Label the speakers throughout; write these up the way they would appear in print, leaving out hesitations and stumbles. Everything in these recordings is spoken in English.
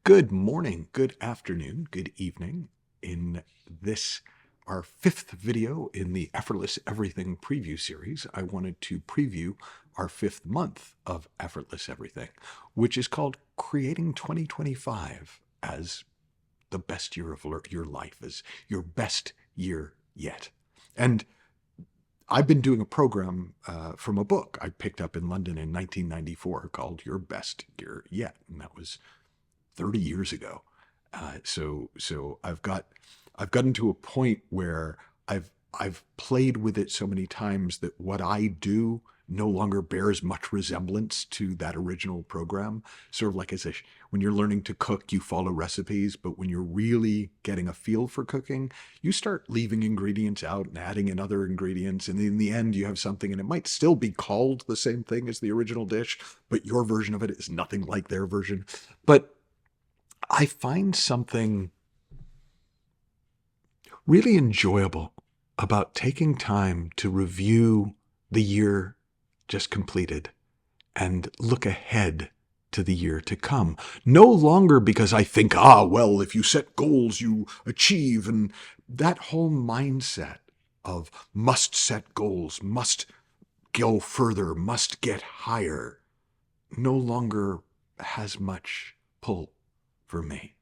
Speaker 1: Good morning, good afternoon, good evening. In this, our fifth video in the Effortless Everything preview series, I wanted to preview our fifth month of Effortless Everything, which is called Creating 2025 as the best year of your life, as your best year yet. And I've been doing a program from a book I picked up in London in 1994 called Your Best Year Yet. And that was 30 years ago. So I've gotten to a point where I've played with it so many times that what I do no longer bears much resemblance to that original program. Sort of like when you're learning to cook, you follow recipes, but when you're really getting a feel for cooking, you start leaving ingredients out and adding in other ingredients. And in the end, you have something, and it might still be called the same thing as the original dish, but your version of it is nothing like their version. But I find something really enjoyable about taking time to review the year just completed and look ahead to the year to come. No longer because I think, well, if you set goals, you achieve. And that whole mindset of must set goals, must go further, must get higher, no longer has much pull for me.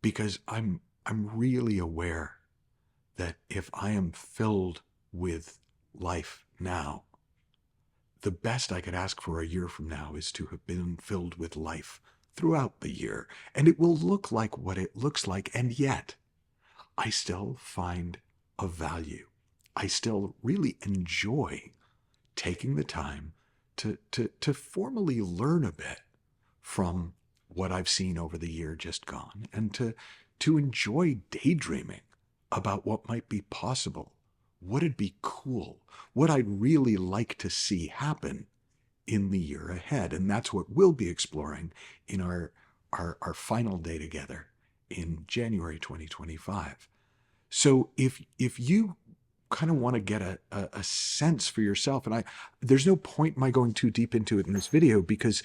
Speaker 1: Because I'm really aware that if I am filled with life now, the best I could ask for a year from now is to have been filled with life throughout the year. And it will look like what it looks like, and yet I still find a value. I still really enjoy taking the time to formally learn a bit from what I've seen over the year just gone, and to enjoy daydreaming about what might be possible, what would be cool, what I'd really like to see happen in the year ahead. And that's what we'll be exploring in our final day together in January 2025. So if you kind of want to get a sense for yourself, and there's no point in my going too deep into it in this video, because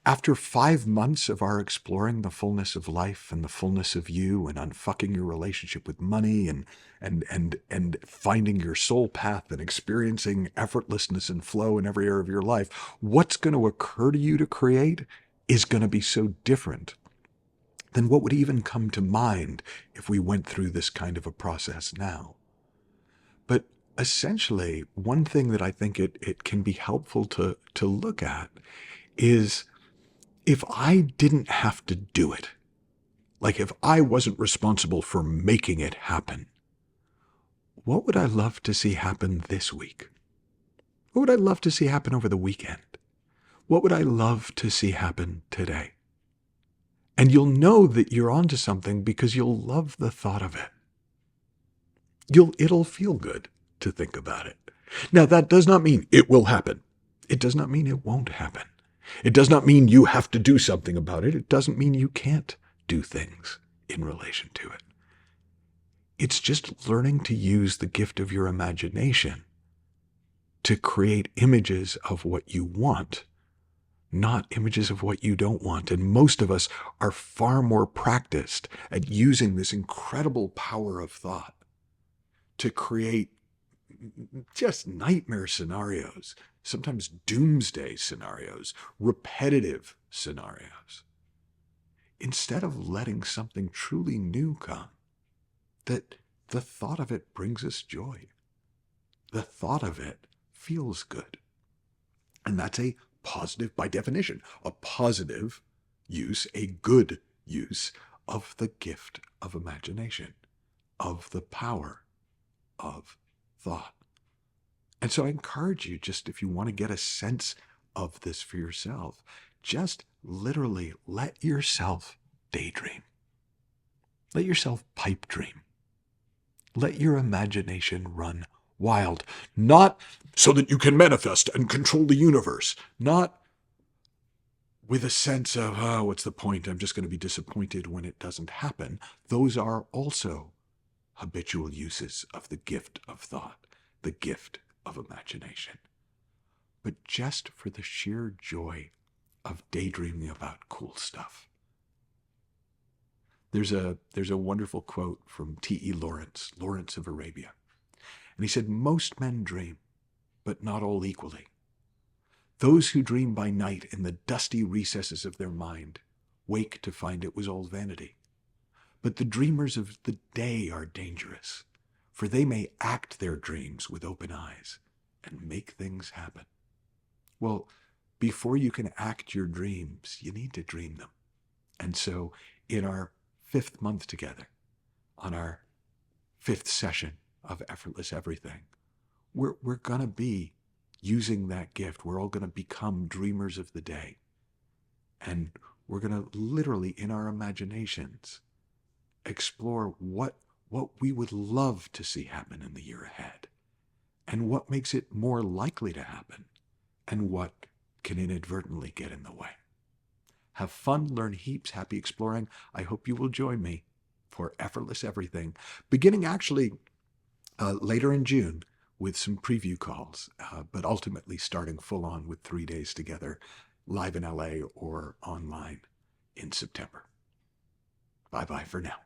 Speaker 1: after 5 months of our exploring the fullness of life and the fullness of you, and unfucking your relationship with money, and finding your soul path and experiencing effortlessness and flow in every area of your life, what's going to occur to you to create is going to be so different than what would even come to mind if we went through this kind of a process now. But essentially, one thing that I think it can be helpful to look at is, if I didn't have to do it, like if I wasn't responsible for making it happen, what would I love to see happen this week? What would I love to see happen over the weekend? What would I love to see happen today? And you'll know that you're onto something because you'll love the thought of it. It'll feel good to think about it. Now, that does not mean it will happen. It does not mean it won't happen. It does not mean you have to do something about it. It doesn't mean you can't do things in relation to it. It's just learning to use the gift of your imagination to create images of what you want, not images of what you don't want. And most of us are far more practiced at using this incredible power of thought to create just nightmare scenarios, sometimes doomsday scenarios, repetitive scenarios, instead of letting something truly new come, that the thought of it brings us joy. The thought of it feels good. And that's a positive, by definition, a positive use, a good use of the gift of imagination, of the power of thought. And so I encourage you, just if you want to get a sense of this for yourself, just literally let yourself daydream. Let yourself pipe dream. Let your imagination run wild. Not so that you can manifest and control the universe. Not with a sense of, what's the point? I'm just going to be disappointed when it doesn't happen. Those are also habitual uses of the gift of thought, the gift of imagination. But just for the sheer joy of daydreaming about cool stuff, There's a wonderful quote from T.E. Lawrence of Arabia. And he said, "Most men dream, but not all equally. Those who dream by night in the dusty recesses of their mind wake to find it was all vanity. But the dreamers of the day are dangerous, for they may act their dreams with open eyes and make things happen." Well, before you can act your dreams, you need to dream them. And so in our 5th month together, on our 5th session of Effortless Everything, we're going to be using that gift. We're all going to become dreamers of the day. And we're going to literally, in our imaginations, explore what we would love to see happen in the year ahead, and what makes it more likely to happen, and what can inadvertently get in the way. Have fun, learn heaps, happy exploring. I hope you will join me for Effortless Everything, beginning actually later in June with some preview calls, but ultimately starting full on with 3 days together, live in LA or online in September. Bye-bye for now.